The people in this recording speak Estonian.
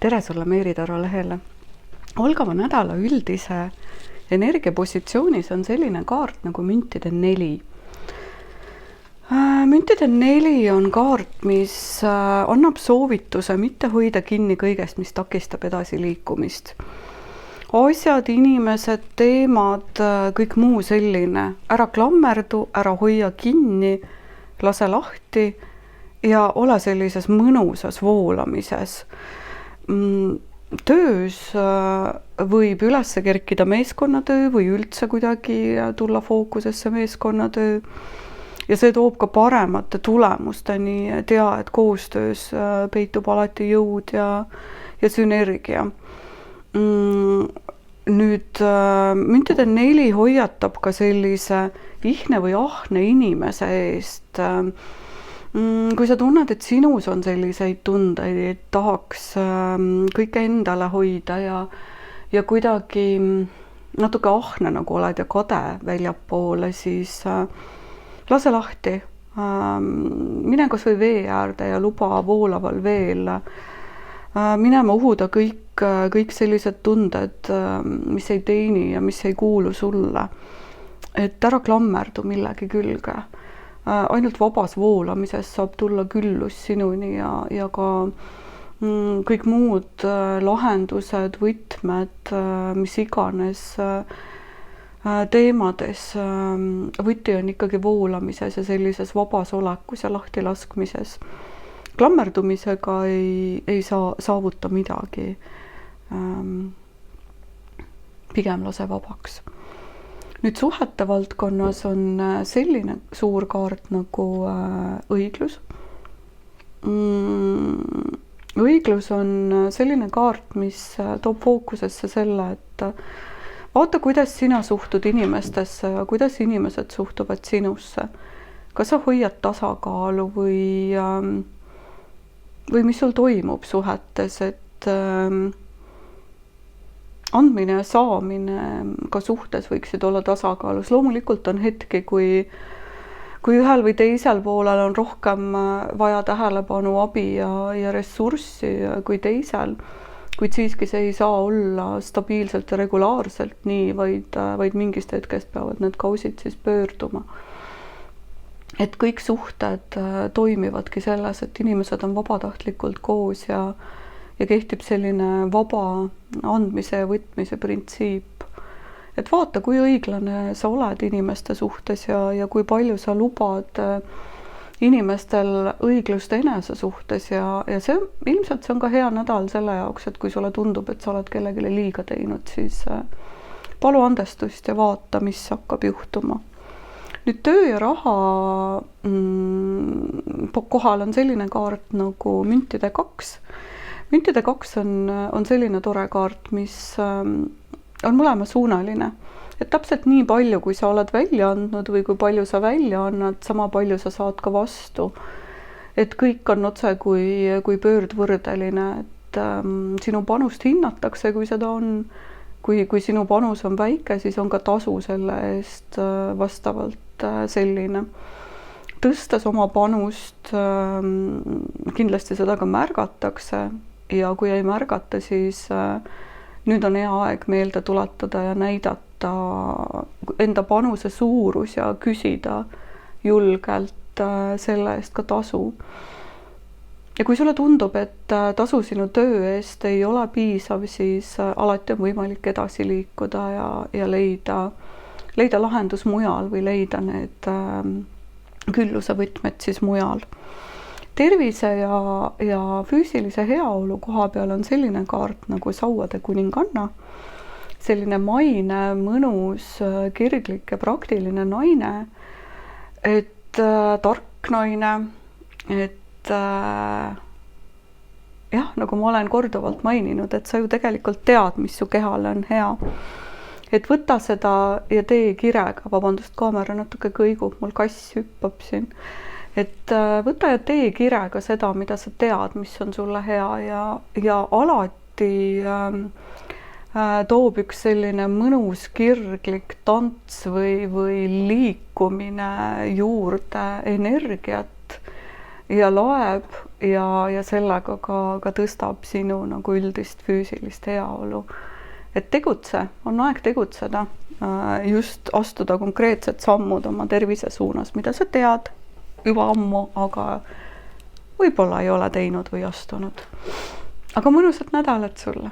Tere sulle Meeri Taro lehele. Olgava nädala üldise energiapositsioonis on selline kaart nagu müntide 4. Müntide 4 on kaart, mis annab soovituse mitte hoida kinni kõigest, mis takistab edasi liikumist. Asjad, inimesed, teemad, kõik muu selline. Ära klammerdu, ära hoia kinni, lase lahti ja ole sellises mõnusas voolamises. Töös võib üles kerkida meeskonnatöö või üldse kuidagi tulla fookusesse meeskonnatöö ja see toob ka paremate tulemusteni. Tea, et koostöös peitub alati jõud ja sünergia. Nüüd müntide 4 hoiatab ka sellise ihne või ahne inimese eest. Kui sa tunned, et sinus on selliseid tundeid, et tahaks kõike endale hoida ja kuidagi natuke ahne nagu oled ja kade väljapoole, siis lase lahti. Mine kas või vee äärde ja luba voolaval veel minema uhuda kõik sellised tunded, mis ei teeni ja mis ei kuulu sulle. Et ära klammerdu millegi külge. Ainult vabas voolamises saab tulla küllus sinuni ja ka kõik muud lahendused, võtmed, mis iganes teemades. Võti on ikkagi voolamises ja sellises vabas olekus ja lahti laskmises. Klammerdumisega ei saa saavuta midagi. Pigem lase vabaks. Nüüd suhete valdkonnas on selline suur kaart nagu õiglus. Õiglus on selline kaart, mis toob fookusesse selle, et vaata, kuidas sina suhtud inimestesse ja kuidas inimesed suhtuvad sinusse. Kas sa hoiad tasakaalu või mis sul toimub suhetes, et andmine ja saamine ka suhtes võiksid olla tasakaalus. Loomulikult on hetki, kui ühel või teisel poolel on rohkem vaja tähelepanu, abi ja ressurssi kui teisel, kuid siiski see ei saa olla stabiilselt ja regulaarselt nii, vaid mingist hetkest peavad need kausid siis pöörduma. Et kõik suhted toimivadki selles, et inimesed on vabatahtlikult koos ja kehtib selline vaba andmise ja võtmise printsiip. Et vaata, kui õiglane sa oled inimeste suhtes ja kui palju sa lubad inimestel õiglust enese suhtes ja see ilmselt see on ka hea nädal selle jaoks, et kui sulle tundub, et sa oled kellelegi liiga teinud, siis palu andestust ja vaata, mis hakkab juhtuma. Nüüd töö ja raha kohal on selline kaart nagu müntide 2. Müntide 2 on selline tore kaart, mis on mõlema suunaline. Et täpselt nii palju, kui sa oled välja andnud või kui palju sa välja annad, sama palju sa saad ka vastu. Et kõik on otse kui pöördvõrdeline, et sinu panust hinnatakse, kui seda on. Kui sinu panus on väike, siis on ka tasu selle eest vastavalt selline. Tõstes oma panust kindlasti seda ka märgatakse ja kui ei märgata, siis nüüd on hea aeg meelde tuletada ja näidata enda panuse suurus ja küsida julgelt selle eest ka tasu. Ja kui sulle tundub, et tasu sinu töö eest ei ole piisav, siis alati on võimalik edasi liikuda ja leida lahendus mujal või leida need külluse võtmed siis mujal. Tervise ja füüsilise heaolu koha peal on selline kaart nagu sauade kuninganna. Selline maine, mõnus, kirglik ja praktiline naine. Et tark naine, et jah, nagu ma olen korduvalt maininud, et sa ju tegelikult tead, mis su kehale on hea. Et võta seda ja tee kirega, vabandust, kaamera natuke kõigub, mul kass hüppab siin. Et võta ja tee kirega seda, mida sa tead, mis on sulle hea ja alati toob üks selline mõnus kirglik tants või liikumine juurde energiat ja loeb ja sellega ka tõstab sinu nagu üldist füüsilist heaolu. Et tegutse, on aeg tegutseda, just astuda konkreetsed sammud oma tervise suunas, mida sa tead juba ammu, aga võib-olla ei ole teinud või astunud. Aga mõnusat nädalat sulle!